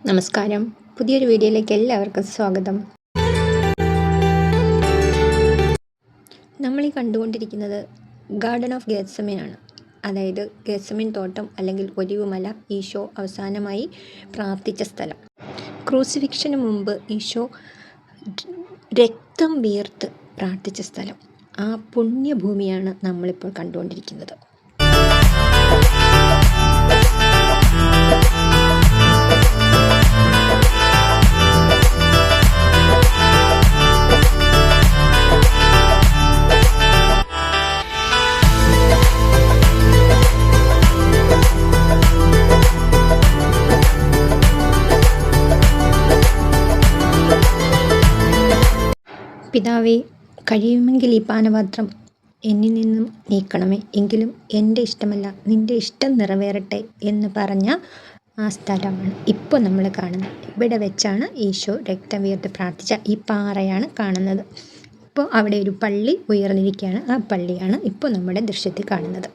നമസ്കാരം. പുതിയൊരു വീഡിയോയിലേക്ക് എല്ലാവർക്കും സ്വാഗതം. നമ്മളീ കണ്ടുകൊണ്ടിരിക്കുന്നത് ഗാർഡൻ ഓഫ് ഗെത്സമേനാണ്. അതായത് ഗെത്സമേൻ തോട്ടം അല്ലെങ്കിൽ ഒലിവുമല, ഈശോ അവസാനമായി പ്രാർത്ഥിച്ച സ്ഥലം. ക്രൂസിഫിക്ഷന് മുമ്പ് ഈശോ രക്തം വീർത്ത് പ്രാർത്ഥിച്ച സ്ഥലം. ആ പുണ്യഭൂമിയാണ് നമ്മളിപ്പോൾ കണ്ടുകൊണ്ടിരിക്കുന്നത്. പിതാവേ, കഴിയുമെങ്കിൽ ഈ പാനപാത്രം എന്നിൽ നിന്നും നീക്കണമേ, എങ്കിലും എൻ്റെ ഇഷ്ടമല്ല നിൻ്റെ ഇഷ്ടം നിറവേറട്ടെ എന്ന് പറഞ്ഞ ആ സ്ഥലമാണ് ഇപ്പോൾ നമ്മൾ കാണുന്നത്. ഇവിടെ വെച്ചാണ് ഈശോ രക്തം വീർത്ത് പ്രാർത്ഥിച്ച ഈ പാറയാണ് കാണുന്നത്. ഇപ്പോൾ അവിടെ ഒരു പള്ളി ഉയർന്നിരിക്കുകയാണ്. ആ പള്ളിയാണ് ഇപ്പോൾ നമ്മുടെ ദൃശ്യത്തിൽ കാണുന്നത്.